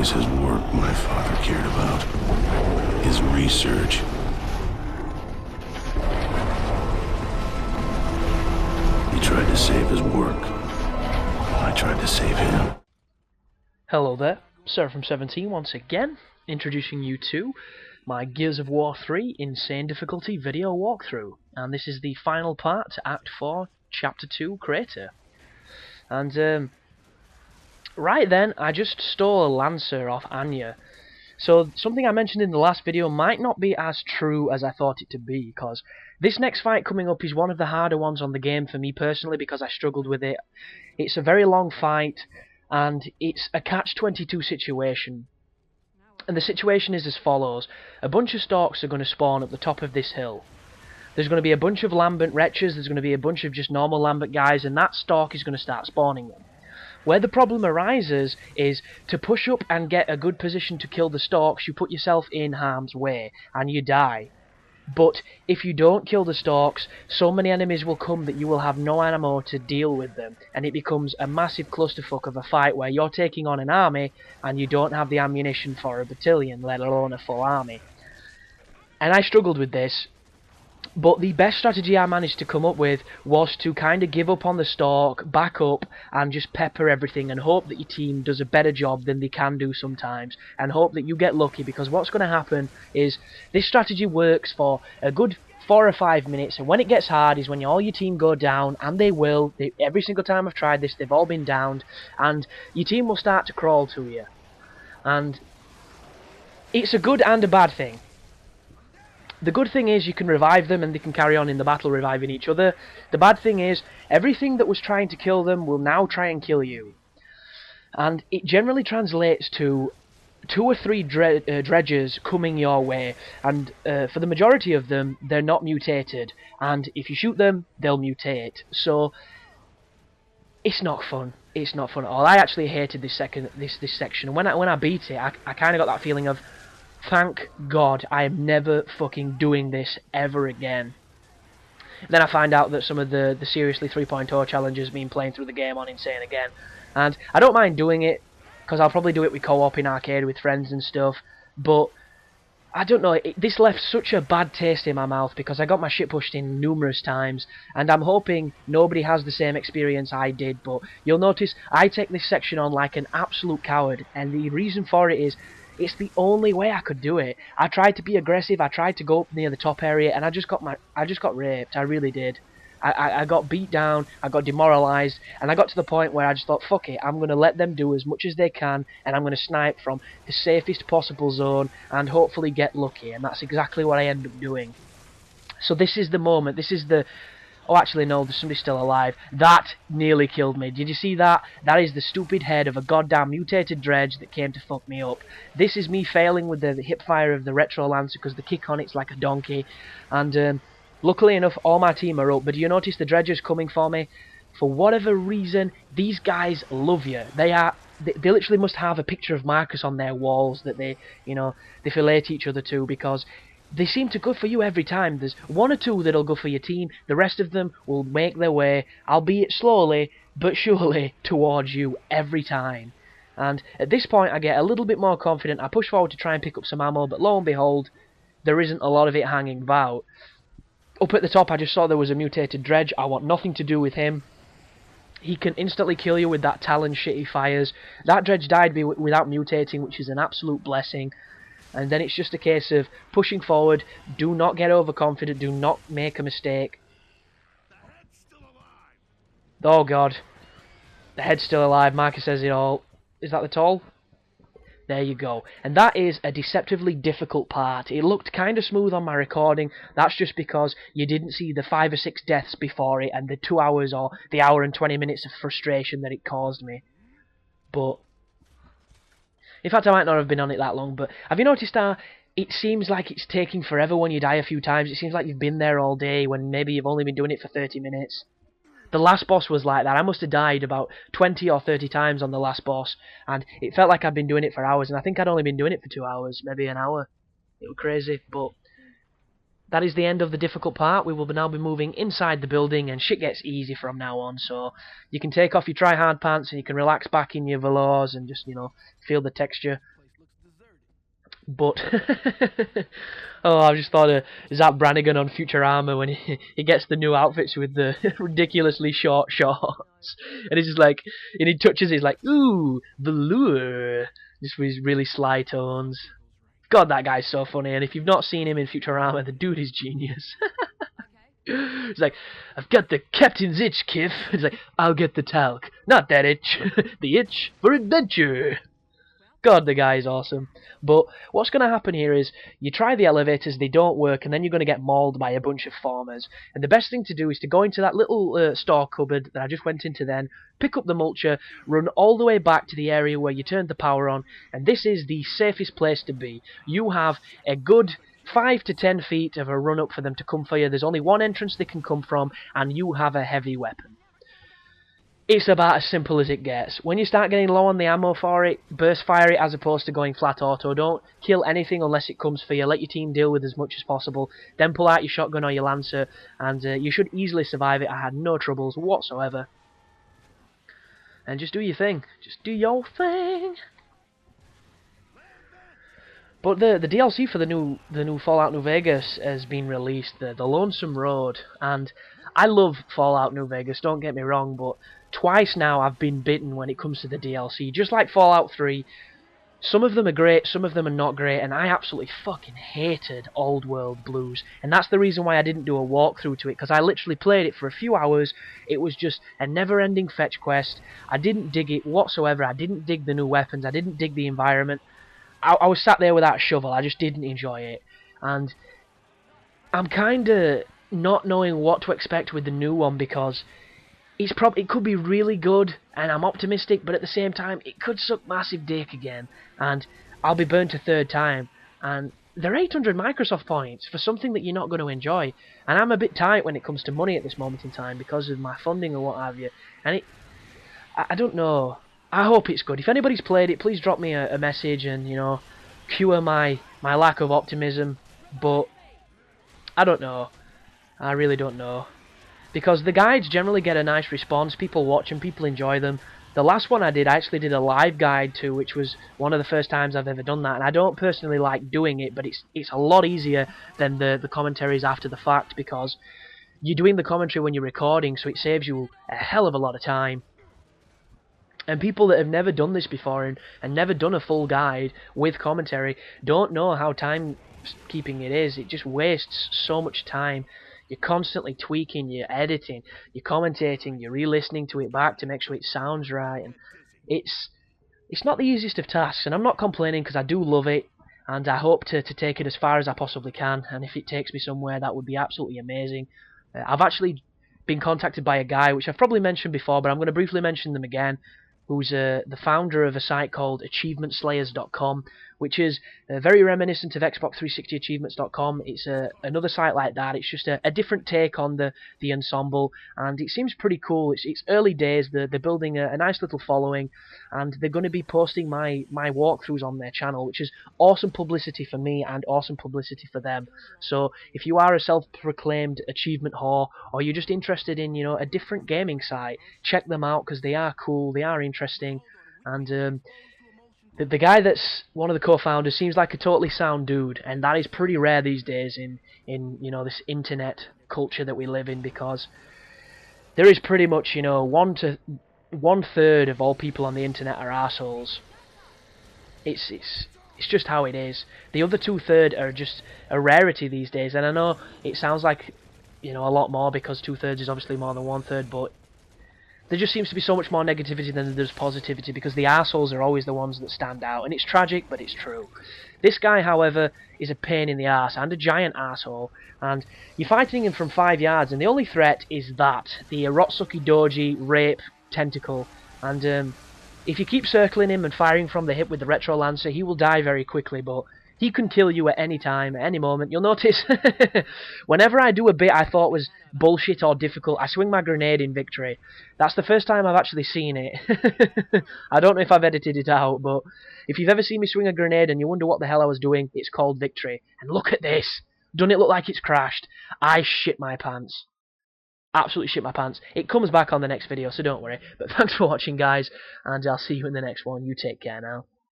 always his work my father cared about. His research. He tried to save his work. I tried to save him. Hello there, Sera from 17 once again, introducing you to my Gears of War 3 Insane Difficulty video walkthrough. And this is the final part to Act 4, Chapter 2, Crater. And, right then, I just stole a Lancer off Anya. So, something I mentioned in the last video might not be as true as I thought it to be, because this next fight coming up is one of the harder ones on the game for me personally, because I struggled with it. It's a very long fight, and it's a catch-22 situation. And the situation is as follows. A bunch of Stalks are going to spawn at the top of this hill. There's going to be a bunch of Lambent Wretches, there's going to be a bunch of just normal Lambent guys, and that Stalk is going to start spawning them. Where the problem arises is to push up and get a good position to kill the Stalks, you put yourself in harm's way, and you die. But if you don't kill the Stalks, so many enemies will come that you will have no ammo to deal with them, and it becomes a massive clusterfuck of a fight where you're taking on an army, and you don't have the ammunition for a battalion, let alone a full army. And I struggled with this. But the best strategy I managed to come up with was to kind of give up on the Stalk, back up, and just pepper everything and hope that your team does a better job than they can do sometimes, and hope that you get lucky, because what's going to happen is this strategy works for a good 4 or 5 minutes, and when it gets hard is when all your team go down, and they will. Every single time I've tried this, they've all been downed, and your team will start to crawl to you. And it's a good and a bad thing. The good thing is you can revive them and they can carry on in the battle reviving each other. The bad thing is everything that was trying to kill them will now try and kill you. And it generally translates to 2 or 3 dredges coming your way, and for the majority of them they're not mutated, and if you shoot them they'll mutate. So it's not fun. It's not fun at all. I actually hated this section. When I beat it, I kind of got that feeling of, thank God I am never fucking doing this ever again. Then I find out that some of the seriously 3.0 challenges been playing through the game on Insane again. And I don't mind doing it, because I'll probably do it with co-op in arcade with friends and stuff. But, I don't know, this left such a bad taste in my mouth because I got my shit pushed in numerous times. And I'm hoping nobody has the same experience I did. But you'll notice I take this section on like an absolute coward. And the reason for it is, it's the only way I could do it. I tried to be aggressive, I tried to go up near the top area, and I just got raped, I really did. I got beat down, I got demoralised, and I got to the point where I just thought, fuck it, I'm going to let them do as much as they can, and I'm going to snipe from the safest possible zone, and hopefully get lucky, and that's exactly what I ended up doing. So this is the moment, this is the... Oh, actually, no, there's somebody still alive. That nearly killed me. Did you see that? That is the stupid head of a goddamn mutated dredge that came to fuck me up. This is me failing with the hipfire of the Retro Lancer because the kick on it's like a donkey. And luckily enough, all my team are up. But do you notice the dredgers coming for me? For whatever reason, these guys love you. They literally must have a picture of Marcus on their walls that they fillet each other to, because they seem to go for you every time. There's 1 or 2 that'll go for your team. The rest of them will make their way, albeit slowly, but surely, towards you every time. And at this point I get a little bit more confident. I push forward to try and pick up some ammo, but lo and behold, there isn't a lot of it hanging about. Up at the top I just saw there was a mutated dredge. I want nothing to do with him. He can instantly kill you with that Talon shit he fires. That dredge died without mutating, which is an absolute blessing. And then it's just a case of pushing forward, do not get overconfident, do not make a mistake. Oh god. The head's still alive, Marcus says it all. Is that the toll? There you go. And that is a deceptively difficult part. It looked kind of smooth on my recording. That's just because you didn't see the 5 or 6 deaths before it and the 2 hours or the hour and 20 minutes of frustration that it caused me. But in fact, I might not have been on it that long, but have you noticed how it seems like it's taking forever when you die a few times? It seems like you've been there all day when maybe you've only been doing it for 30 minutes. The last boss was like that. I must have died about 20 or 30 times on the last boss, and it felt like I'd been doing it for hours, and I think I'd only been doing it for 2 hours, maybe an hour. It was crazy, but that is the end of the difficult part. We will now be moving inside the building, and shit gets easy from now on, so you can take off your try-hard pants and you can relax back in your velours and just, feel the texture But oh, I just thought of Zap Brannigan on Futurama when he gets the new outfits with the ridiculously short shorts, and he's just like, and he touches it, he's like, ooh, velour, just with his really sly tones. God, that guy's so funny, and if you've not seen him in Futurama, the dude is genius. He's like, I've got the captain's itch, Kif. He's like, I'll get the talc. Not that itch. The itch for adventure. God, the guy is awesome. But what's going to happen here is you try the elevators, they don't work, and then you're going to get mauled by a bunch of farmers. And the best thing to do is to go into that little store cupboard that I just went into then, pick up the mulcher, run all the way back to the area where you turned the power on, and this is the safest place to be. You have a good 5 to 10 feet of a run up for them to come for you. There's only one entrance they can come from, and you have a heavy weapon. It's about as simple as it gets. When you start getting low on the ammo for it, burst fire it as opposed to going flat auto. Don't kill anything unless it comes for you. Let your team deal with as much as possible. Then pull out your shotgun or your lancer, and you should easily survive it. I had no troubles whatsoever. And just do your thing. Just do your thing. But the DLC for the new Fallout New Vegas has been released, the Lonesome Road, and I love Fallout New Vegas, don't get me wrong, but twice now I've been bitten when it comes to the DLC. Just like Fallout 3, some of them are great, some of them are not great, and I absolutely fucking hated Old World Blues, and that's the reason why I didn't do a walkthrough to it, because I literally played it for a few hours. It was just a never-ending fetch quest. I didn't dig it whatsoever. I didn't dig the new weapons. I didn't dig the environment. I was sat there without a shovel. I just didn't enjoy it, and I'm kind of not knowing what to expect with the new one, because it could be really good, and I'm optimistic, but at the same time it could suck massive dick again, and I'll be burnt a third time. And they're 800 Microsoft points for something that you're not going to enjoy, and I'm a bit tight when it comes to money at this moment in time because of my funding or what have you, and I don't know. I hope it's good. If anybody's played it, please drop me a message and, you know, cure my lack of optimism. But I don't know. I really don't know. Because the guides generally get a nice response. People watch them, people enjoy them. The last one I actually did a live guide to, which was one of the first times I've ever done that. And I don't personally like doing it, but it's a lot easier than the commentaries after the fact, because you're doing the commentary when you're recording, so it saves you a hell of a lot of time. And people that have never done this before and never done a full guide with commentary don't know how timekeeping it is. It just wastes so much time. You're constantly tweaking, you're editing, you're commentating, you're re-listening to it back to make sure it sounds right. And it's not the easiest of tasks, and I'm not complaining because I do love it, and I hope to take it as far as I possibly can. And if it takes me somewhere, that would be absolutely amazing. I've actually been contacted by a guy, which I've probably mentioned before, but I'm going to briefly mention them again, who's the founder of a site called AchievementSlayers.com, which is very reminiscent of Xbox360Achievements.com. It's another site like that. It's just a different take on the ensemble, and it seems pretty cool. It's early days. They're building a nice little following, and they're going to be posting my walkthroughs on their channel, which is awesome publicity for me and awesome publicity for them. So if you are a self-proclaimed achievement whore, or you're just interested in, you know, a different gaming site, check them out, because they are cool, they are interesting, and the guy that's one of the co-founders seems like a totally sound dude, and that is pretty rare these days in you know, this internet culture that we live in, because there is pretty much, you know, one third of all people on the internet are assholes. It's just how it is. The other 2/3 are just a rarity these days, and I know it sounds like, you know, a lot more, because 2/3 is obviously more than 1/3, but there just seems to be so much more negativity than there's positivity, because the assholes are always the ones that stand out, and it's tragic, but it's true. This guy, however, is a pain in the ass and a giant asshole, and you're fighting him from 5 yards, and the only threat is the Rotsuki Doji rape tentacle, and if you keep circling him and firing from the hip with the Retro Lancer, he will die very quickly, but he can kill you at any time, at any moment. You'll notice, whenever I do a bit I thought was bullshit or difficult, I swing my grenade in victory. That's the first time I've actually seen it. I don't know if I've edited it out, but if you've ever seen me swing a grenade and you wonder what the hell I was doing, it's called victory. And look at this! Doesn't it look like it's crashed? I shit my pants. Absolutely shit my pants. It comes back on the next video, so don't worry. But thanks for watching, guys, and I'll see you in the next one. You take care now.